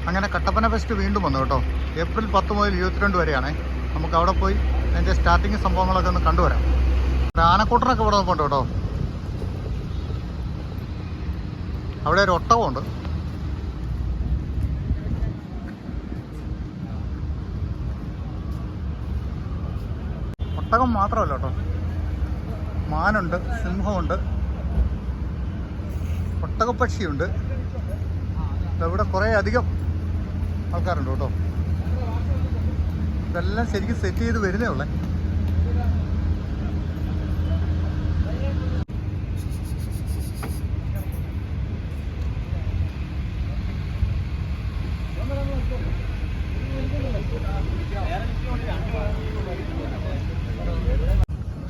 അങ്ങനെ കട്ടപ്പന ഫെസ്റ്റ് വീണ്ടും വന്നു കേട്ടോ. ഏപ്രിൽ 10 മുതൽ 22 വരെയാണേ. നമുക്ക് അവിടെ പോയി അതിൻ്റെ സ്റ്റാർട്ടിങ് സംഭവങ്ങളൊക്കെ ഒന്ന് കണ്ടുവരാം. ആനക്കൂട്ടനൊക്കെ ഇവിടെ നോക്കുന്നുണ്ട് കേട്ടോ. അവിടെ ഒരു ഒട്ടകമുണ്ട്. ഒട്ടകം മാത്രമല്ല കേട്ടോ, മാനുണ്ട്, സിംഹമുണ്ട്, ഒട്ടകപ്പക്ഷിയുണ്ട്. ഇവിടെ കുറേ അധികം ആൾക്കാരുണ്ട് കേട്ടോ. ഇതെല്ലാം ശരിക്കും സെറ്റ് ചെയ്ത് വരുന്നേ ഉള്ളേ.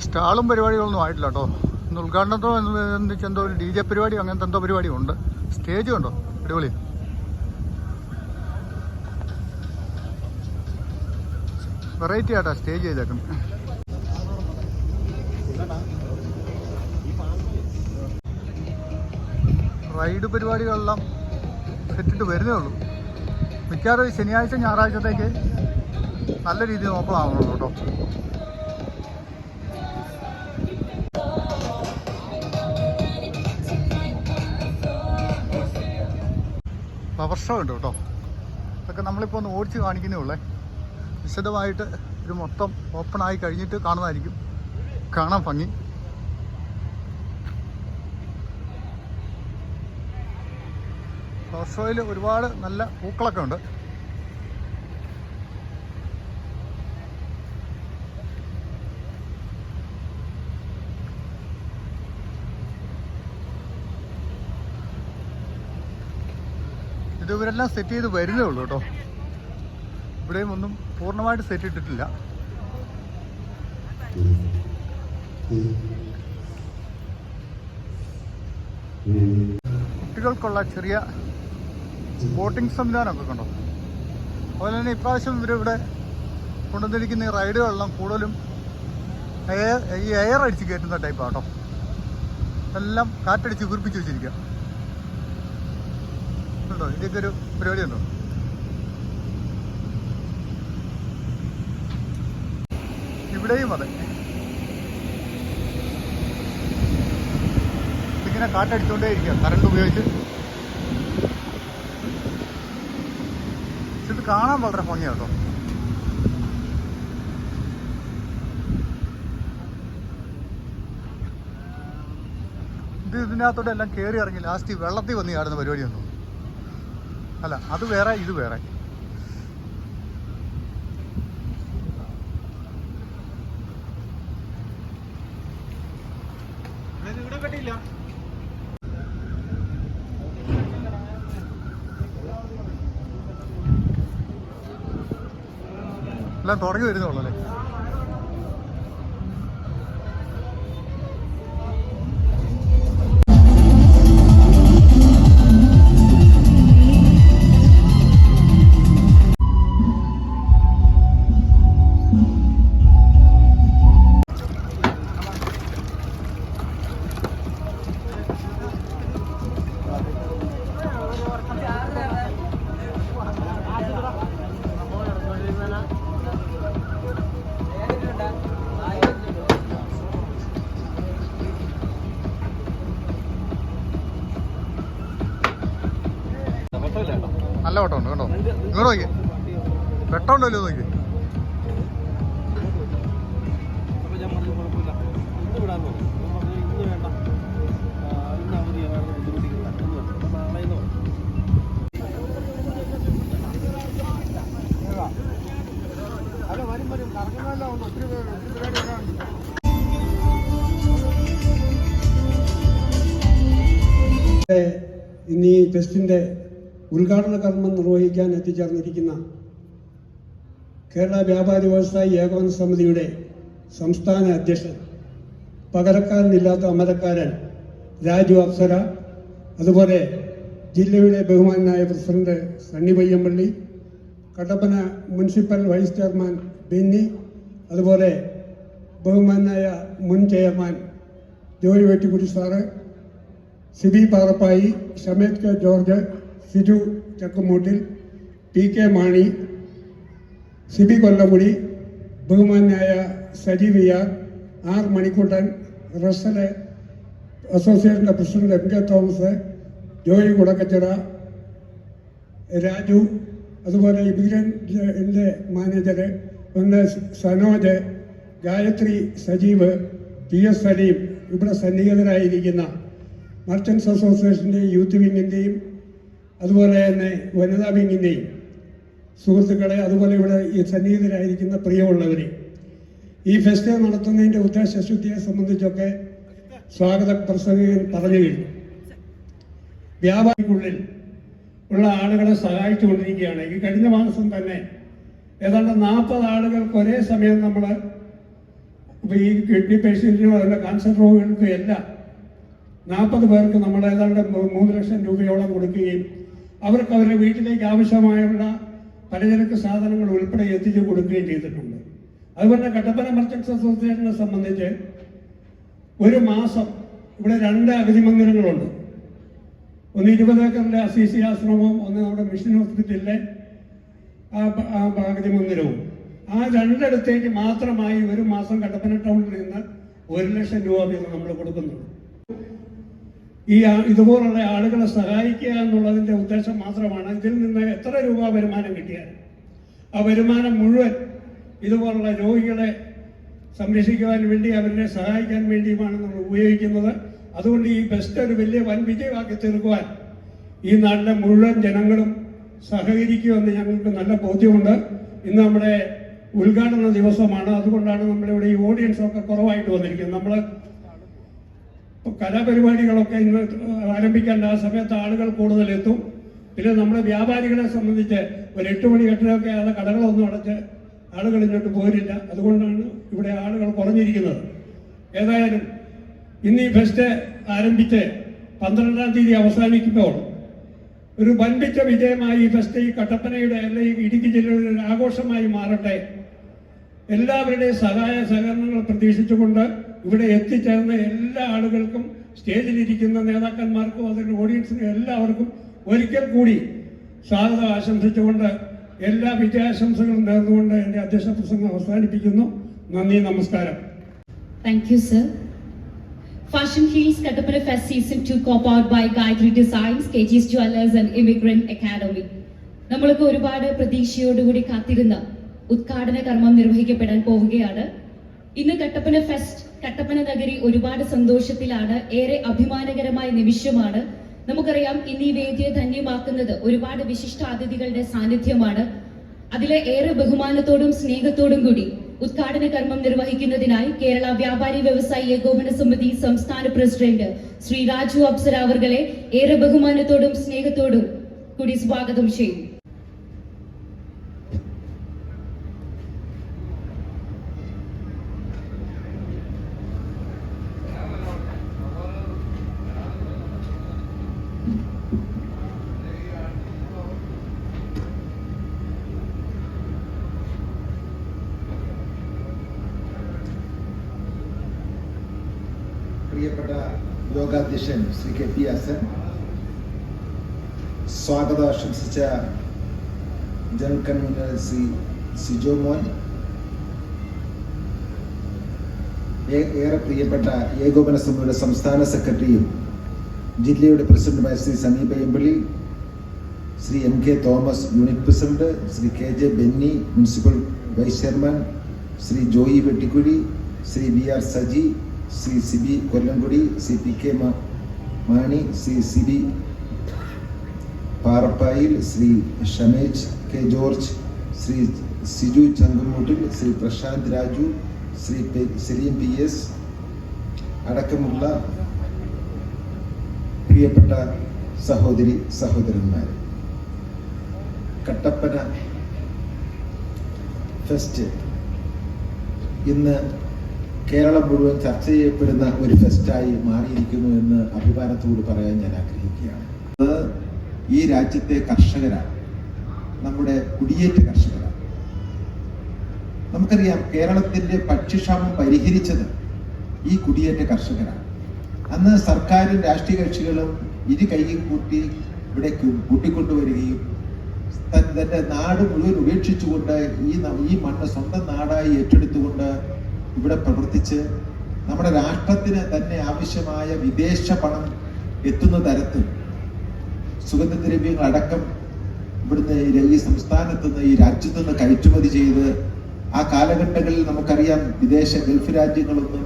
സ്റ്റാളും പരിപാടികളൊന്നും ആയിട്ടില്ല കേട്ടോ. ഇന്ന് ഉദ്ഘാടനത്തോടനുബന്ധിച്ച് എന്തോ ഒരു DJ പരിപാടി അങ്ങനത്തെ എന്തോ പരിപാടി ഉണ്ട്. സ്റ്റേജും ഉണ്ടോ, അടിപൊളി. വെറൈറ്റി ആയിട്ടാ സ്റ്റേജ് ചെയ്തേക്കുന്നത്. റൈഡ് പരിപാടികളെല്ലാം സെറ്റിട്ട് വരുന്നേ ഉള്ളൂ. മിക്കവാറും ശനിയാഴ്ച ഞായറാഴ്ചത്തേക്ക് നല്ല രീതിയിൽ നോക്കലാണല്ലോ കേട്ടോ. ഫ്ലവർ ഷോ ഉണ്ട് കേട്ടോ. ഇതൊക്കെ നമ്മളിപ്പോൾ ഒന്ന് ഓടിച്ച് കാണിക്കുന്നേ ഉള്ളേ. വിശദമായിട്ട് ഒരു മൊത്തം ഓപ്പണായി കഴിഞ്ഞിട്ട് കാണുന്നതായിരിക്കും കാണാൻ ഭംഗി. ഫ്ലവർ ഷോയിൽ ഒരുപാട് നല്ല പൂക്കളൊക്കെ ഉണ്ട്. ഇത് ഇവരെല്ലാം സെറ്റ് ചെയ്ത് വരുന്നേ ഉള്ളൂ കേട്ടോ. ഇവിടെയും ഒന്നും പൂർണ്ണമായിട്ട് സെറ്റ് ഇട്ടിട്ടില്ല. കുട്ടികൾക്കുള്ള ചെറിയ ബോട്ടിംഗ് സംവിധാനമൊക്കെ കണ്ടോ. അതുപോലെ തന്നെ ഇപ്രാവശ്യം ഇവരിവിടെ കൊണ്ടുവന്നിരിക്കുന്ന ഈ റൈഡുകളെല്ലാം കൂടുതലും ഈ എയർ അടിച്ച് കയറ്റുന്ന ടൈപ്പാണ് കേട്ടോ. എല്ലാം കാറ്റടിച്ച് വീർപ്പിച്ച് വെച്ചിരിക്കുക ഉണ്ടോ. ഇതിൻ്റെയൊക്കെ ഒരു പരിപാടി ഉണ്ടോ. ഇവിടെയും അതെ, ഇതിങ്ങനെ കാറ്റടിച്ചുകൊണ്ടേ ഇരിക്കുക കറണ്ട് ഉപയോഗിച്ച്. ഇത് കാണാൻ വളരെ ഭംഗിയാണ് കേട്ടോ. ഇതിനകത്തോടെ എല്ലാം കയറി ഇറങ്ങി ലാസ്റ്റ് വെള്ളത്തിൽ വന്ന് ചാടുന്ന പരിപാടിയൊന്നും അല്ല. അത് വേറെ, ഇത് വേറെ. എല്ലാം തുടങ്ങി വരുന്നുള്ളൂ അല്ലേ. നല്ല വെട്ടമുണ്ട് കേട്ടോ. ഇങ്ങോട്ട് നോക്കി വെട്ടമുണ്ടല്ലോ നോക്കി. ഇന്ന് ഈ ഫെസ്റ്റിൻ്റെ ഉദ്ഘാടന കർമ്മം നിർവഹിക്കാൻ എത്തിച്ചേർന്നിരിക്കുന്ന കേരള വ്യാപാരി വ്യവസായി ഏകോപന സമിതിയുടെ സംസ്ഥാന അധ്യക്ഷൻ, പകരക്കാരനില്ലാത്ത അമരക്കാരൻ രാജു അപ്സര, അതുപോലെ ജില്ലയുടെ ബഹുമാനായ president Sunny Payyampally, Kattappana municipal vice chairman Benny, അതുപോലെ ബഹുമാനായ മുൻ chairman Joy Vettikkudi sir, Sibi Parappayi, Shamet K George, Siju Chakkumoottil, PK Mani, Sibi Kollamudi, ബഹുമാനായ സജീവ് യാർ, ആർ മണിക്കുട്ടൻ, റസൽ അസോസിയേഷൻ്റെ പ്രസിഡന്റ് MK തോമസ്, ജോയി കുടക്കച്ചിറ, രാജു, അതുപോലെ immigrant manager Sanoj, Gayathri, Sajeev, PS Saleem, ഇവിടെ സന്നിഹിതരായിരിക്കുന്ന മർച്ചൻസ് അസോസിയേഷൻ്റെയും യൂത്ത് വിങ്ങിൻ്റെയും അതുപോലെ തന്നെ വനിതാ വിങ്ങിൻ്റെയും സുഹൃത്തുക്കളെ, അതുപോലെ ഇവിടെ ഈ സന്നിഹിതരായിരിക്കുന്ന പ്രിയമുള്ളവരെ, ഈ ഫെസ്റ്റ് നടത്തുന്നതിൻ്റെ ഉദ്ദേശശുദ്ധിയെ സംബന്ധിച്ചൊക്കെ സ്വാഗത പ്രസംഗകൻ പറഞ്ഞു കഴിഞ്ഞു. വ്യാപാരിക്കുള്ളിൽ ഉള്ള ആളുകളെ സഹായിച്ചുകൊണ്ടിരിക്കുകയാണ്. ഈ കഴിഞ്ഞ മാസം തന്നെ ഏതാണ്ട് 40 ആളുകൾക്ക് ഒരേ സമയം നമ്മൾ ഈ കിഡ്നി പേഷ്യൻറ്റിനും അതുപോലെ കാൻസർ രോഗികൾക്കും എല്ലാം 40 പേർക്ക് നമ്മൾ ഏതാണ്ട് 3 ലക്ഷം രൂപയോളം കൊടുക്കുകയും അവർക്ക് അവരുടെ വീട്ടിലേക്ക് ആവശ്യമായുള്ള പലചരക്ക് സാധനങ്ങൾ ഉൾപ്പെടെ എത്തിച്ചു കൊടുക്കുകയും ചെയ്തിട്ടുണ്ട്. അതുപോലെ കട്ടപ്പന മർച്ചൻസ് അസോസിയേഷനെ സംബന്ധിച്ച് ഒരു മാസം ഇവിടെ 2 അഗതി മന്ദിരങ്ങളുണ്ട്. ഒന്ന് 20 ഏക്കറിലെ അസീസി ആശ്രമവും ഒന്ന് നമ്മുടെ മിഷൻ ഹോസ്പിറ്റലിലെ അഗതി മന്ദിരവും. ആ 2 മാത്രമായി ഒരു മാസം കട്ടപ്പന ടൗണിൽ നിന്ന് 1 ലക്ഷം രൂപ വീതം നമ്മൾ കൊടുക്കുന്നുണ്ട്. ഈ ഇതുപോലുള്ള ആളുകളെ സഹായിക്കുക എന്നുള്ളതിൻ്റെ ഉദ്ദേശം മാത്രമാണ്. ഇതിൽ നിന്ന് എത്ര രൂപ വരുമാനം കിട്ടിയാൽ ആ വരുമാനം മുഴുവൻ ഇതുപോലുള്ള രോഗികളെ സംരക്ഷിക്കുവാൻ വേണ്ടി അവരെ സഹായിക്കാൻ വേണ്ടിയുമാണ് നമ്മൾ ഉപയോഗിക്കുന്നത്. അതുകൊണ്ട് ഈ ഫെസ്റ്റ് ഒരു വലിയ വൻ വിജയമാക്കി തീർക്കുവാൻ ഈ നാട്ടിലെ മുഴുവൻ ജനങ്ങളും സഹകരിക്കുമെന്ന് ഞങ്ങൾക്ക് നല്ല ബോധ്യമുണ്ട്. ഇന്ന് നമ്മുടെ ഉദ്ഘാടന ദിവസമാണ്. അതുകൊണ്ടാണ് നമ്മളിവിടെ ഈ ഓഡിയൻസ് ഒക്കെ കുറവായിട്ട് വന്നിരിക്കുന്നത്. നമ്മൾ കലാപരിപാടികളൊക്കെ ഇന്ന് ആരംഭിക്കേണ്ട ആ സമയത്ത് ആളുകൾ കൂടുതലെത്തും. പിന്നെ നമ്മുടെ വ്യാപാരികളെ സംബന്ധിച്ച് ഒരു 8 മണി 8:30 ആയ കടകളൊന്നും അടച്ച് ആളുകൾ ഇങ്ങോട്ട് പോരില്ല. അതുകൊണ്ടാണ് ഇവിടെ ആളുകൾ കുറഞ്ഞിരിക്കുന്നത്. ഏതായാലും ഇന്ന് ഈ ഫെസ്റ്റ് ആരംഭിച്ച് 12-ാം തീയതി അവസാനിക്കുമ്പോൾ ഒരു വൻപിച്ച വിജയമായി ഈ ഫെസ്റ്റ് ഈ കട്ടപ്പനയുടെ അല്ലെങ്കിൽ ഇടുക്കി ജില്ലയുടെ ഒരു ആഘോഷമായി മാറട്ടെ. എല്ലാവരുടെയും സഹായ സഹകരണങ്ങൾ പ്രതീക്ഷിച്ചുകൊണ്ട് ഇവിടെ എത്തിച്ചേർന്ന എല്ലാ ആളുകൾക്കും, സ്റ്റേജിലിരിക്കുന്ന നേതാക്കന്മാർക്കും അതിൻ്റെ ഓഡിയൻസിനും എല്ലാവർക്കും ഒരിക്കൽ കൂടി സ്വാഗതം ആശംസിച്ചുകൊണ്ട് എല്ലാ വിജയാശംസകളും നേർന്നുകൊണ്ട് എൻ്റെ അധ്യക്ഷ പ്രസംഗം അവസാനിപ്പിക്കുന്നു. നന്ദി, നമസ്കാരം. Thank you, sir. Fashion Heels Kattapana Fest Season 2 co-powered by Gayatri Designs, KG's Jewelers and Immigrant Academy. നമ്മൾക്ക് ഒരുപാട് പ്രതീക്ഷയോടുകൂടി കാത്തിരുന്ന ഉദ്ഘാടന കർമ്മം നിർവഹിക്കപ്പെടാൻ പോവുകയാണ്. ഇന്ന് കട്ടപ്പന ഫെസ്റ്റ്, കട്ടപ്പന നഗരി ഒരുപാട് സന്തോഷത്തിലാണ്. ഏറെ അഭിമാനകരമായ നിമിഷമാണ്. നമുക്കറിയാം, ഇന്ന് ഈ വേദിയെ ധന്യമാക്കുന്നത് ഒരുപാട് വിശിഷ്ടാതിഥികളുടെ സാന്നിധ്യമാണ്. അതിലെ ഏറെ ബഹുമാനത്തോടും സ്നേഹത്തോടും കൂടി ഉദ്ഘാടന കർമ്മം നിർവഹിക്കുന്നതിനായി കേരള വ്യാപാരി വ്യവസായി ഏകോപന സമിതി സംസ്ഥാന പ്രസിഡന്റ് ശ്രീ രാജു അപ്സര അവർകളെ ഏറെ ബഹുമാനത്തോടും സ്നേഹത്തോടും കൂടി സ്വാഗതം ചെയ്യും. പ്രിയപ്പെട്ട യോഗാധ്യക്ഷൻ ശ്രീ KP ഹസൻ, സ്വാഗതം ആശംസിച്ച ജനറൽ കൺവീനർ ശ്രീ സിജോ മോൻ, ഏറെ പ്രിയപ്പെട്ട ഏകോപന സമിതിയുടെ സംസ്ഥാന സെക്രട്ടറിയും ജില്ലയുടെ പ്രസിഡന്റുമായ Shri Sameep Empally, Shri MK Thomas unit president, Shri KJ Benny municipal vice chairman, Shri Joy Vettikkuzhi, Shri VR Saji, Shri Sibi Kollamkudi, Shri PK Mani, Shri Sibi Parappayil, Shri Shamej K George, Shri Siju Chankumoottil, Shri Prashant Raju, Shri Saleem PS അടക്കമുള്ള പ്രിയപ്പെട്ട സഹോദരി സഹോദരന്മാർ, കട്ടപ്പന ഫെസ്റ്റ് ഇന്ന് കേരളം മുഴുവൻ ചർച്ച ചെയ്യപ്പെടുന്ന ഒരു ഫെസ്റ്റായി മാറിയിരിക്കുന്നു എന്ന് അഭിമാനത്തോട് പറയാൻ ഞാൻ ആഗ്രഹിക്കുകയാണ്. അത് ഈ രാജ്യത്തെ കർഷകരാണ്, നമ്മുടെ കുടിയേറ്റ കർഷകരാണ്. നമുക്കറിയാം, കേരളത്തിന്റെ ഭക്ഷ്യക്ഷാമം പരിഹരിച്ചത് ഈ കുടിയേറ്റ കർഷകരാണ്. അന്ന് സർക്കാരും രാഷ്ട്രീയ കക്ഷികളും ഇരു കൈയും കൂട്ടി ഇവിടെ കൂട്ടിക്കൊണ്ടുവരികയും തന്റെ നാട് മുഴുവൻ ഉപേക്ഷിച്ചുകൊണ്ട് ഈ മണ്ണ് സ്വന്തം നാടായി ഏറ്റെടുത്തുകൊണ്ട് ഇവിടെ പ്രവർത്തിച്ച് നമ്മുടെ രാഷ്ട്രത്തിന് തന്നെ ആവശ്യമായ വിദേശ പണം എത്തുന്ന തരത്തിൽ സുഗന്ധദ്രവ്യങ്ങൾ അടക്കം ഇവിടുന്ന് ഈ സംസ്ഥാനത്ത് നിന്ന് ഈ രാജ്യത്തു നിന്ന് കയറ്റുമതി ചെയ്ത് ആ കാലഘട്ടങ്ങളിൽ നമുക്കറിയാം വിദേശ ഗൾഫ് രാജ്യങ്ങളൊന്നും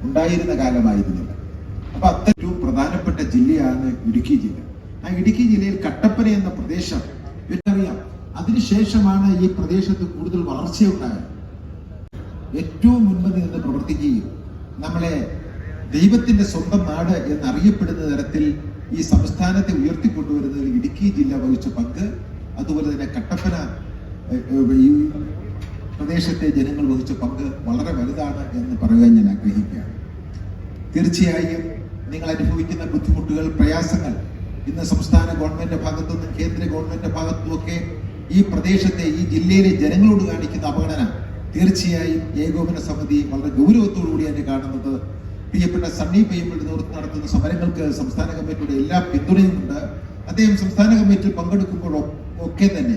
ഉണ്ടായിരുന്ന കാലമായിരുന്നില്ല. അപ്പൊ അത്രയും പ്രധാനപ്പെട്ട ജില്ലയാണ് ഇടുക്കി ജില്ല. ആ ഇടുക്കി ജില്ലയിൽ കട്ടപ്പന എന്ന പ്രദേശം ഇവർക്കറിയാം. അതിനുശേഷമാണ് ഈ പ്രദേശത്ത് കൂടുതൽ വളർച്ചയുണ്ടായത്. ഏറ്റവും മുൻപന്തി നിന്ന് പ്രവർത്തിക്കുകയും നമ്മളെ ദൈവത്തിന്റെ സ്വന്തം നാട് എന്നറിയപ്പെടുന്ന തരത്തിൽ ഈ സംസ്ഥാനത്തെ ഉയർത്തിക്കൊണ്ടുവരുന്നതിൽ ഇടുക്കി ജില്ല വഹിച്ച പങ്ക്, അതുപോലെ തന്നെ കട്ടപ്പന ഈ പ്രദേശത്തെ ജനങ്ങൾ വഹിച്ച പങ്ക് വളരെ വലുതാണ് എന്ന് പറയാൻ ഞാൻ ആഗ്രഹിക്കുകയാണ്. തീർച്ചയായും നിങ്ങൾ അനുഭവിക്കുന്ന ബുദ്ധിമുട്ടുകൾ, പ്രയാസങ്ങൾ ഇന്ന് സംസ്ഥാന ഗവൺമെന്റിന്റെ ഭാഗത്തുനിന്നും കേന്ദ്ര ഗവൺമെന്റിന്റെ ഭാഗത്തുമൊക്കെ ഈ പ്രദേശത്തെ ഈ ജില്ലയിലെ ജനങ്ങളോട് കാണിക്കുന്ന അവഗണന തീർച്ചയായും ഏകോപന സമിതി വളരെ ഗൗരവത്തോടു കൂടിയാണ് കാണുന്നത്. പ്രിയപ്പെട്ട സണ്ണി പയ്യമ്പള്ളി നേതൃത്വം നടത്തുന്ന സമരങ്ങൾക്ക് സംസ്ഥാന കമ്മിറ്റിയുടെ എല്ലാ പിന്തുണയുമുണ്ട്. അദ്ദേഹം സംസ്ഥാന കമ്മിറ്റിയിൽ പങ്കെടുക്കുമ്പോൾ ഒക്കെ തന്നെ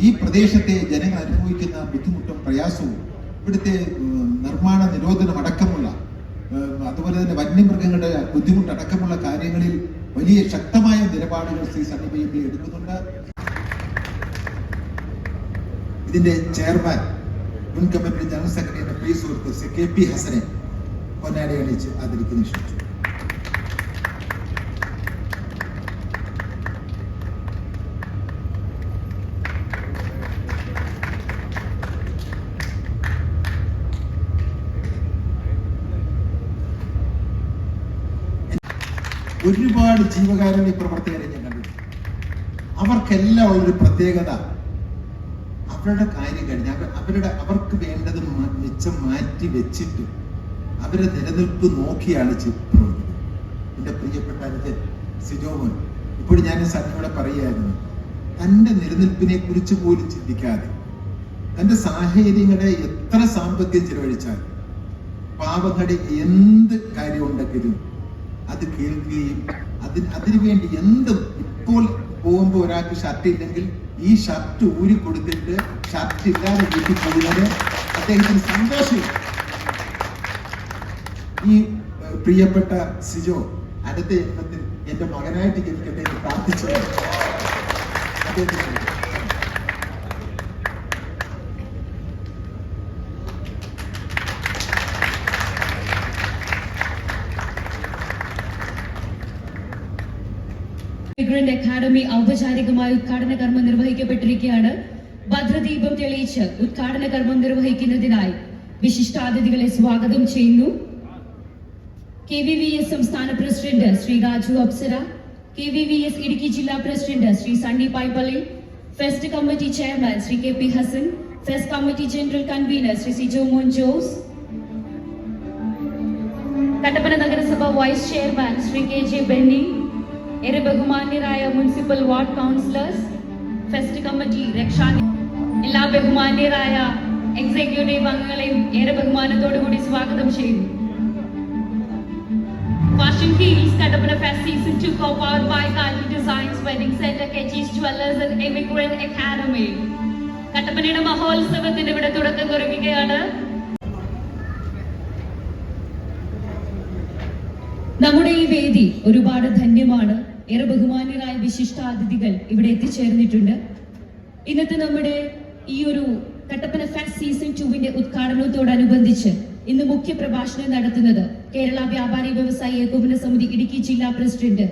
ഈ പ്രദേശത്തെ ജനങ്ങൾ അനുഭവിക്കുന്ന ബുദ്ധിമുട്ടും പ്രയാസവും ഇവിടുത്തെ നിർമ്മാണ നിരോധനം അടക്കമുള്ള അതുപോലെ തന്നെ വന്യമൃഗങ്ങളുടെ ബുദ്ധിമുട്ടടക്കമുള്ള കാര്യങ്ങളിൽ വലിയ ശക്തമായ നിലപാടുകൾ ശ്രീ സണ്ണി പയ്യമ്പള്ളി എടുക്കുന്നുണ്ട്. ഇതിന്റെ ചെയർമാൻ മുൻ കമ്മിറ്റി ജനറൽ സെക്രട്ടറിയുടെ പ്രിയ സുഹൃത്ത് ശ്രീ KP ഹസനെ പൊന്നാടി അണിയിച്ച് ആദരിക്കുന്ന ക്ഷണിച്ചു. ഒരുപാട് ജീവകാരുണ്യ പ്രവർത്തകരെ ഞാൻ കണ്ടിട്ടുണ്ട്. അവർക്കെല്ലാം ഉള്ളൊരു പ്രത്യേകത, അവരുടെ കാര്യം കഴിഞ്ഞ് അവർക്ക് വേണ്ടത് മിച്ചം മാറ്റി വെച്ചിട്ട് അവരെ നിലനിൽപ്പ് നോക്കിയാണ് പ്രവർത്തിക്കുന്നത്. എൻ്റെ പ്രിയപ്പെട്ട അനുജൻ സിജോമോൻ ഇപ്പോൾ ഞാൻ സന്നിയോടെ പറയുകയായിരുന്നു, തൻ്റെ നിലനിൽപ്പിനെ കുറിച്ച് പോലും ചിന്തിക്കാതെ തൻ്റെ സാഹചര്യങ്ങളെ എത്ര സാമ്പത്തികം ചിലവഴിച്ചാൽ പാവങ്ങളുടെ എന്ത് കാര്യം ഉണ്ടെങ്കിലും അത് കേൾക്കുകയും അതിനുവേണ്ടി എന്തും, ഇപ്പോൾ പോകുമ്പോൾ ഒരാൾക്ക് ഷർട്ട് ഇല്ലെങ്കിൽ ഈ ഷർട്ട് ഊരി കൊടുത്തിട്ട് ഷർട്ട് ഇല്ലാതെ വീട്ടിൽ പോകുന്നത് അദ്ദേഹത്തിന് സന്തോഷം. ഈ പ്രിയപ്പെട്ട സിജോ അടുത്ത ജന്മത്തിൽ എന്റെ മകനായിട്ട് ജനിക്കട്ടെ എന്ന് പ്രാർത്ഥിച്ചു. അദ്ദേഹത്തിന് ഇമിഗ്രന്റ് അക്കാദമി ഔപചാരികമായ ഉദ്ഘാടന കർമ്മം നിർവഹിക്കപ്പെട്ടിരിക്കുകയാണ്. ഭദ്രദീപം തെളിയിച്ച് ഉദ്ഘാടന കർമ്മം നിർവഹിക്കുന്നതിനായി വിശിഷ്ടാതിഥികളെ സ്വാഗതം ചെയ്യുന്നു. KVVS സംസ്ഥാന പ്രസിഡന്റ് ശ്രീ രാജു അപ്സര, KVVS ഇടുക്കി ജില്ലാ president Shri Sunny Payyampally, fest committee chairman Shri KP Hassan, fest committee general convener Shri Sijomon Jose, Kattappana നഗരസഭ vice chairman Shri KJ Benny, ഏറെ ബഹുമാന്യരായ municipal ward councillors, fest committee രക്ഷാനി, എല്ലാ ബഹുമാന്യരായ എക്സിക്യൂട്ടീവ് അംഗങ്ങളെയും ഏറെ ബഹുമാനത്തോടുകൂടി സ്വാഗതം ചെയ്യുന്നു. Fashion Heels Kattapana Fest Season 2 co-powered by Gayatri Designs Wedding Center, KG's Jewelers and Immigrant Academy. കട്ടപ്പനയുടെ മഹോത്സവത്തിന് ഇവിടെ തുടക്കം കുറിക്കുകയാണ്. നമ്മുടെ ഈ വേദി ഒരുപാട് ധന്യമാണ്. ഏറെ ബഹുമാന്യരായ വിശിഷ്ടാതിഥികൾ ഇവിടെ എത്തിച്ചേർന്നിട്ടുണ്ട്. ഇന്നത്തെ നമ്മുടെ ഈ ഒരു കട്ടപ്പന ഫെസ്റ്റ് സീസൺ 2 ഉദ്ഘാടനത്തോടനുബന്ധിച്ച് ഇന്ന് മുഖ്യ പ്രഭാഷണം നടത്തുന്നത് കേരള വ്യാപാരി വ്യവസായി ഏകോപന സമിതി ഇടുക്കി ജില്ലാ പ്രസിഡന്റ്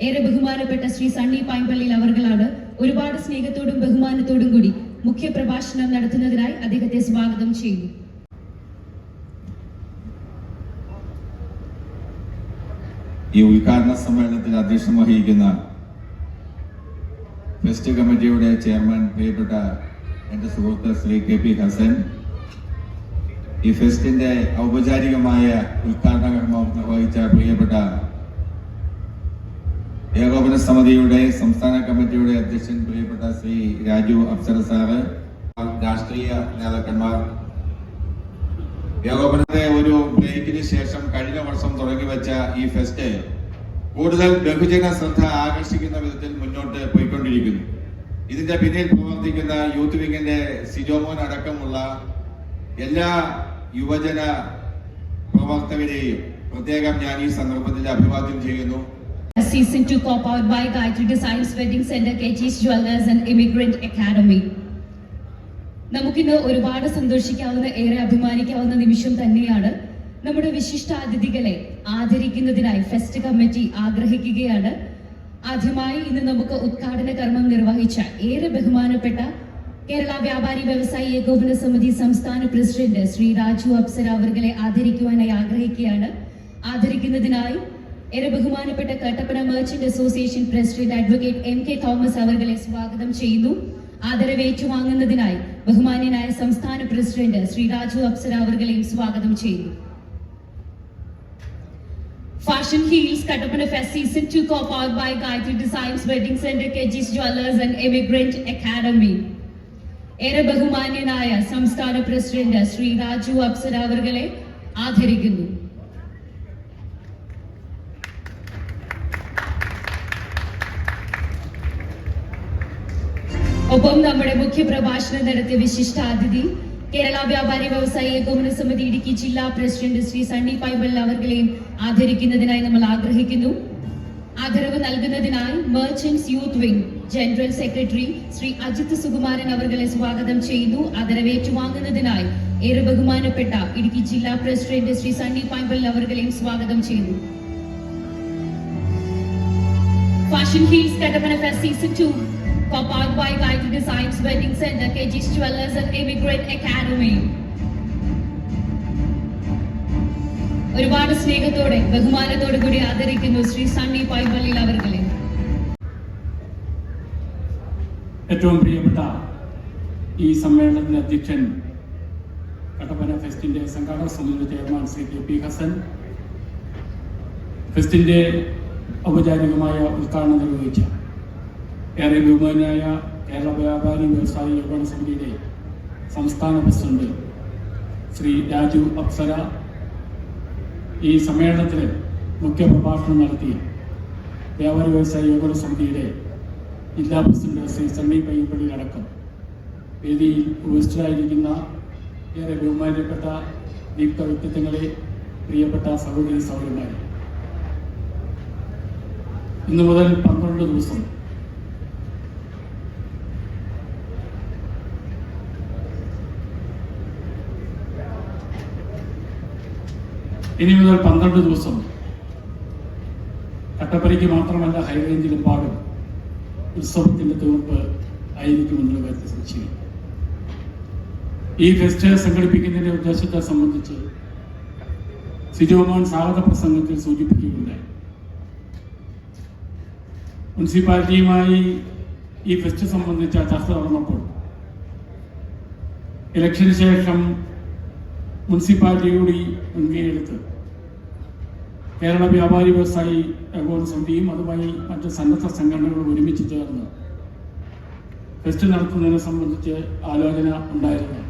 ഏറെ ബഹുമാനപ്പെട്ട ശ്രീ സണ്ണി പയ്യമ്പള്ളി അവർകളാണ്. ഒരുപാട് സ്നേഹത്തോടും ബഹുമാനത്തോടും കൂടി മുഖ്യ പ്രഭാഷണം നടത്തുന്നതിനായി അദ്ദേഹത്തെ സ്വാഗതം ചെയ്യുന്നു. ഈ ഉദ്ഘാടന സമ്മേളനത്തിൽ അധ്യക്ഷം വഹിക്കുന്ന ഫെസ്റ്റ് കമ്മിറ്റിയുടെ ചെയർമാൻ പ്രിയപ്പെട്ട എൻ്റെ സുഹൃത്ത് ശ്രീ KP ഹസൻ, ഈ ഫെസ്റ്റിന്റെ ഔപചാരികമായ ഉദ്ഘാടന കർമ്മം നിർവഹിച്ച പ്രിയപ്പെട്ട ഏകോപന സമിതിയുടെ സംസ്ഥാന കമ്മിറ്റിയുടെ അധ്യക്ഷൻ പ്രിയപ്പെട്ട ശ്രീ രാജു അപ്സര സാറ്, രാഷ്ട്രീയ നേതാക്കന്മാർ, ഏകോപനത്തെ ഒരു ബ്രേക്കിന് ശേഷം കഴിഞ്ഞ വർഷം തുടങ്ങി വെച്ച ഈ ഫെസ്റ്റ് കൂടുതൽ ബഹുജന ശ്രദ്ധ ആകർഷിക്കുന്ന വിധത്തിൽ മുന്നോട്ട് പോയിക്കൊണ്ടിരിക്കുന്നു. ഇതിന്റെ പിന്നിൽ പ്രവർത്തിക്കുന്ന യൂത്ത് വിങ്ങിന്റെ സിജോമോൻ അടക്കമുള്ള എല്ലാ യുവജന പ്രവർത്തകരെയും പ്രത്യേകം ഞാൻ ഈ സന്ദർഭത്തിൽ അഭിവാദ്യം ചെയ്യുന്നു. Season 2 co-powered by Gayatri Designs Wedding Center, KG's Jewelers and Immigrant Academy. നമുക്കിന്ന് ഒരുപാട് സന്തോഷിക്കാവുന്ന, ഏറെ അഭിമാനിക്കാവുന്ന നിമിഷം തന്നെയാണ്. നമ്മുടെ വിശിഷ്ടാതിഥികളെ ആദരിക്കുന്നതിനായി ഫെസ്റ്റ് കമ്മിറ്റി ആഗ്രഹിക്കുകയാണ്. ആദ്യമായി ഇന്ന് നമുക്ക് ഉദ്ഘാടന കർമ്മം നിർവഹിച്ച ഏറെ ബഹുമാനപ്പെട്ട കേരള വ്യാപാരി വ്യവസായി ഏകോപന സമിതി സംസ്ഥാന പ്രസിഡന്റ് ശ്രീ രാജു അപ്സര അവരെ ആദരിക്കുവാനായി ആഗ്രഹിക്കുകയാണ്. ആദരിക്കുന്നതിനായി ഏറെ ബഹുമാനപ്പെട്ട Kattappana merchant association president advocate MK Thomas അവരെ സ്വാഗതം ചെയ്യുന്നു. ആദരവ് ഏറ്റുവാങ്ങുന്നതിനായി ബഹുമാന്യനായ സംസ്ഥാന പ്രസിഡന്റ് ശ്രീ രാജു അപ്സര അവരെയും സ്വാഗതം ചെയ്യുന്നു. Fashion Heels Kattapana Fest Season 2 co-powered by Gayatri Designs Wedding Center, KG's Jewelers and Immigrant Academy. ഏറെ ബഹുമാന്യനായ സംസ്ഥാന പ്രസിഡന്റ് ശ്രീ രാജു അപ്സര അവരെ ആദരിക്കുന്നു. ഒപ്പം നമ്മുടെ മുഖ്യ പ്രഭാഷണം നടത്തിയ വിശിഷ്ടാതിഥി കേരള വ്യാപാരി വ്യവസായി ഏകോപന സമിതി ഇടുക്കി ജില്ലാ പ്രസിഡന്റ് ശ്രീ സണ്ണി പൈമ്പൽ അവരെയും ആദരിക്കുന്നതിനായി നമ്മൾ ആഗ്രഹിക്കുന്നു. ആദരവ് നൽകുന്നതിനായി merchants youth wing general secretary Shri Ajith Sukumaran അവരെ സ്വാഗതം ചെയ്യുന്നു. ആദരവ് ഏറ്റുവാങ്ങുന്നതിനായി ഏറെ ബഹുമാനപ്പെട്ട ഇടുക്കി ജില്ലാ പ്രസിഡന്റ് ശ്രീ സണ്ണി പൈമ്പൽ അവരെയും സ്വാഗതം ചെയ്യുന്നു. Fashion Heels Kattapana Fest Season 2 co-powered by Gayatri Designs Wedding Center, KG's Jewelers and Immigrant Academy. ഒരുപാട് സ്നേഹത്തോടെ ബഹുമാനത്തോടെ കൂടി ആദരിക്കുന്നു ശ്രീ സണ്ണി പൈമ്പള്ളിൽ അവരെ. ഏറ്റവും പ്രിയപ്പെട്ട ഈ സമ്മേളനത്തിന്റെ അധ്യക്ഷൻ കട്ടപ്പന ഫെസ്റ്റിന്റെ സംഘാടക സമിതി ചെയർമാൻ ശ്രീ KP ഹസൻ, ഫെസ്റ്റിന്റെ ഔപചാരികമായ ഉദ്ഘാടനം നിർവഹിച്ച ഏറെ ബഹുമാനായ കേരള വ്യാപാരി വ്യവസായി ഏകോപന സമിതിയുടെ സംസ്ഥാന പ്രസിഡന്റ് ശ്രീ രാജു അപ്സര, ഈ സമ്മേളനത്തിൽ മുഖ്യ പ്രഭാഷണം നടത്തിയ വ്യാപാരി വ്യവസായി ഏകോപന സമിതിയുടെ ജില്ലാ പ്രസിഡന്റ് ശ്രീ സണ്ണി പയ്യപ്പള്ളി അടക്കം വേദിയിൽ ഉപസ്ഥിതരായിരിക്കുന്ന ഏറെ ബഹുമാനപ്പെട്ട ദീപ്ത വ്യക്തിത്വങ്ങളെ, പ്രിയപ്പെട്ട സഹോദരി സഹോദരന്മാരെ, ഇന്നു മുതൽ 12 ദിവസം ഇനി മുതൽ 12 ദിവസം കട്ടപ്പനയ്ക്ക് മാത്രമല്ല ഹൈറേഞ്ചിലും പാടും ഉത്സവത്തിന്റെ തീർപ്പ് ആയിരിക്കുമെന്നുള്ള കാര്യത്തിൽ സംശയം. ഈ ഫെസ്റ്റ് സംഘടിപ്പിക്കുന്നതിന്റെ ഉദ്ദേശത്തെ സംബന്ധിച്ച് സിജോമോൻ സ്വാഗത പ്രസംഗത്തിൽ സൂചിപ്പിക്കുകയുണ്ടായി. മുനിസിപ്പാലിറ്റിയുമായി ഈ ഫെസ്റ്റ് സംബന്ധിച്ച ചർച്ച നടന്നപ്പോൾ ഇലക്ഷന് ശേഷം മുനിസിപ്പാലിറ്റിയോട് മുൻകൈയെടുത്ത് കേരള വ്യാപാരി വ്യവസായി ഏകോപന സമിതിയും അതുമായി മറ്റ് സന്നദ്ധ സംഘടനകളും ഒരുമിച്ച് ചേർന്ന് ഫെസ്റ്റ് നടത്തുന്നതിനെ സംബന്ധിച്ച് ആലോചന ഉണ്ടായിരുന്നു.